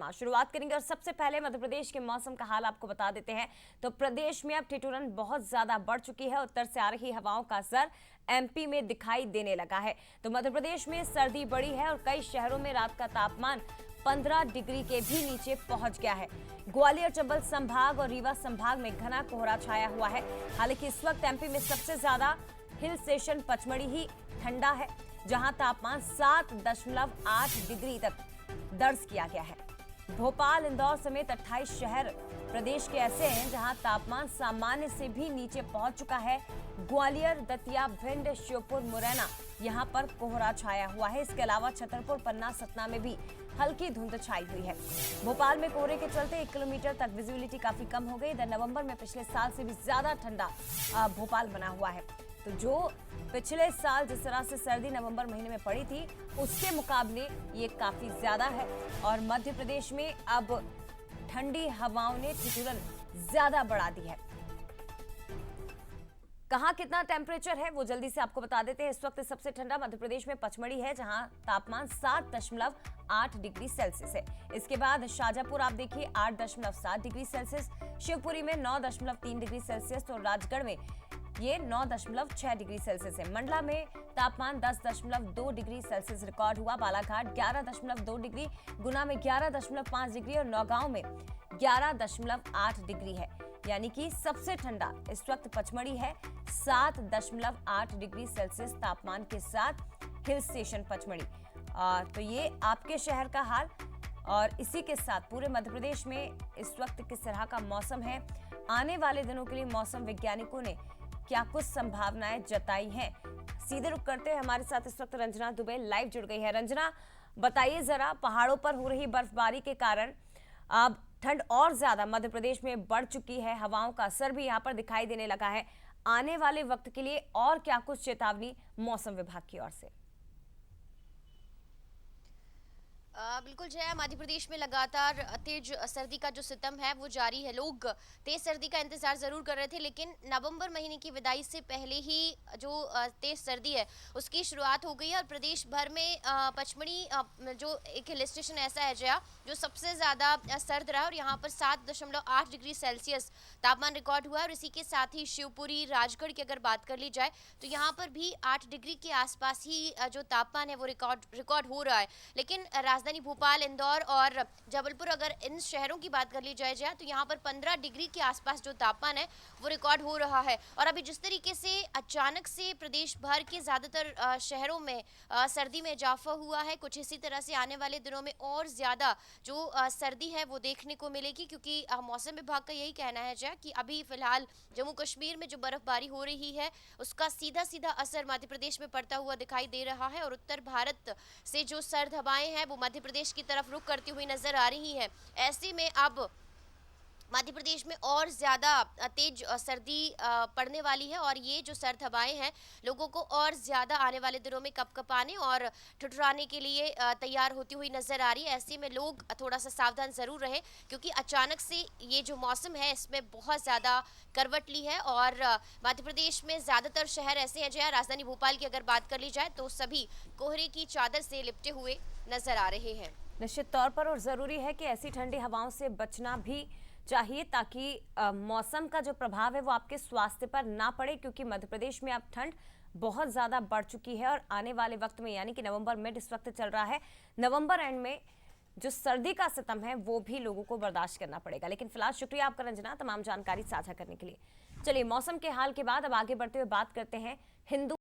शर्मा। शुरुआत करेंगे और सबसे पहले मध्य प्रदेश के मौसम का हाल आपको बता देते हैं। तो प्रदेश में अब ठिठुरन बहुत ज्यादा बढ़ चुकी है। उत्तर से आ रही हवाओं का असर एमपी में दिखाई देने लगा है। तो मध्य प्रदेश में सर्दी बढ़ी है और कई शहरों में रात का तापमान 15 डिग्री के भी नीचे पहुंच गया है। ग्वालियर, चंबल संभाग और रीवा संभाग में घना कोहरा छाया हुआ है। हालांकि इस वक्त एमपी में सबसे ज्यादा हिल स्टेशन पचमढ़ी ही ठंडा है, जहां तापमान 7.8 डिग्री तक दर्ज किया गया है। भोपाल, इंदौर समेत 28 शहर प्रदेश के ऐसे हैं जहां तापमान सामान्य से भी नीचे पहुंच चुका है। ग्वालियर, दतिया, भिंड, श्योपुर, मुरैना यहां पर कोहरा छाया हुआ है। इसके अलावा छतरपुर, पन्ना, सतना में भी हल्की धुंध छाई हुई है। भोपाल में कोहरे के चलते 1 किलोमीटर तक विजिबिलिटी काफी कम हो गई। इधर नवंबर में पिछले साल से भी ज्यादा ठंडा भोपाल बना हुआ है। तो जो पिछले साल जिस तरह से सर्दी नवंबर महीने में पड़ी थी, उसके मुकाबले ये काफी ज्यादा है। और मध्य प्रदेश में अब ठंडी हवाओं ने ठिठुरन ज्यादा बढ़ा दी है। कहां कितना टेम्परेचर है वो जल्दी से आपको बता देते हैं। इस वक्त सबसे ठंडा मध्य प्रदेश में पचमढ़ी है, जहां तापमान 7.8 डिग्री सेल्सियस है। इसके बाद शाजापुर आप देखिए 8.7 डिग्री सेल्सियस, शिवपुरी में 9.3 डिग्री सेल्सियस और राजगढ़ में ये 9.6 डिग्री सेल्सियस है। मंडला में तापमान 10.2 डिग्री सेल्सियस रिकॉर्ड हुआ। बालाघाट 11.2 डिग्री, गुना में 11.5 डिग्री और नौगांव में 11.8 डिग्री है। यानी कि सबसे ठंडा इस वक्त पचमढ़ी है, 7.8 डिग्री सेल्सियस तापमान के साथ हिल स्टेशन पचमढ़ी। तो ये आपके शहर का हाल। और इसी के साथ पूरे मध्य प्रदेश में इस वक्त किस तरह का मौसम है, आने वाले दिनों के लिए मौसम वैज्ञानिकों ने क्या कुछ संभावनाएं जताई हैं, सीधे रुक करते हैं। हमारे साथ इस वक्त रंजना दुबे लाइव जुड़ गई है। रंजना, बताइए जरा, पहाड़ों पर हो रही बर्फबारी के कारण अब ठंड और ज्यादा मध्य प्रदेश में बढ़ चुकी है, हवाओं का असर भी यहाँ पर दिखाई देने लगा है। आने वाले वक्त के लिए और क्या कुछ चेतावनी मौसम विभाग की ओर से? बिल्कुल जय, मध्य प्रदेश में लगातार तेज सर्दी का जो सितम है वो जारी है। लोग तेज सर्दी का इंतजार जरूर कर रहे थे, लेकिन नवंबर महीने की विदाई से पहले ही जो तेज सर्दी है उसकी शुरुआत हो गई है। और प्रदेश भर में पचमढ़ी जो एक हिल स्टेशन ऐसा है जया जो सबसे ज़्यादा सर्द रहा और यहाँ पर 7.8 डिग्री सेल्सियस तापमान रिकॉर्ड हुआ है। और इसी के साथ ही शिवपुरी, राजगढ़ की अगर बात कर ली जाए तो यहाँ पर भी 8 डिग्री के आसपास ही जो तापमान है वो रिकॉर्ड हो रहा है। लेकिन राजधानी भोपाल, इंदौर और जबलपुर, अगर इन शहरों की बात कर ली जाए तो यहाँ पर 15 डिग्री के आसपास जो तापमान है वो रिकॉर्ड हो रहा है। और अभी जिस तरीके से अचानक से प्रदेश भर के ज़्यादातर शहरों में सर्दी में इजाफा हुआ है, कुछ इसी तरह से आने वाले दिनों में और ज़्यादा जो सर्दी है वो देखने को मिलेगी। क्योंकि मौसम विभाग का यही कहना है कि अभी फिलहाल जम्मू कश्मीर में जो बर्फबारी हो रही है उसका सीधा सीधा असर मध्य प्रदेश में पड़ता हुआ दिखाई दे रहा है। और उत्तर भारत से जो सर्द हवाएं हैं वो मध्य प्रदेश की तरफ रुख करती हुई नजर आ रही हैं। ऐसे में अब मध्य प्रदेश में और ज़्यादा तेज सर्दी पड़ने वाली है। और ये जो सर्द हवाएं हैं लोगों को और ज़्यादा आने वाले दिनों में कपकपाने और ठुठुराने के लिए तैयार होती हुई नज़र आ रही है। ऐसे में लोग थोड़ा सा सावधान ज़रूर रहें, क्योंकि अचानक से ये जो मौसम है इसमें बहुत ज़्यादा करवट ली है। और मध्य प्रदेश में ज़्यादातर शहर ऐसे हैं जहाँ राजधानी भोपाल की अगर बात कर ली जाए तो सभी कोहरे की चादर से लिपटे हुए नज़र आ रहे हैं। निश्चित तौर पर, और ज़रूरी है कि ऐसी ठंडी हवाओं से बचना भी चाहिए ताकि मौसम का जो प्रभाव है वो आपके स्वास्थ्य पर ना पड़े। क्योंकि मध्य प्रदेश में अब ठंड बहुत ज़्यादा बढ़ चुकी है और आने वाले वक्त में, यानी कि नवंबर मिड इस वक्त चल रहा है, नवंबर एंड में जो सर्दी का सितम है वो भी लोगों को बर्दाश्त करना पड़ेगा। लेकिन फिलहाल शुक्रिया आपका रंजना, तमाम जानकारी साझा करने के लिए। चलिए, मौसम के हाल के बाद अब आगे बढ़ते हुए बात करते हैं हिंदू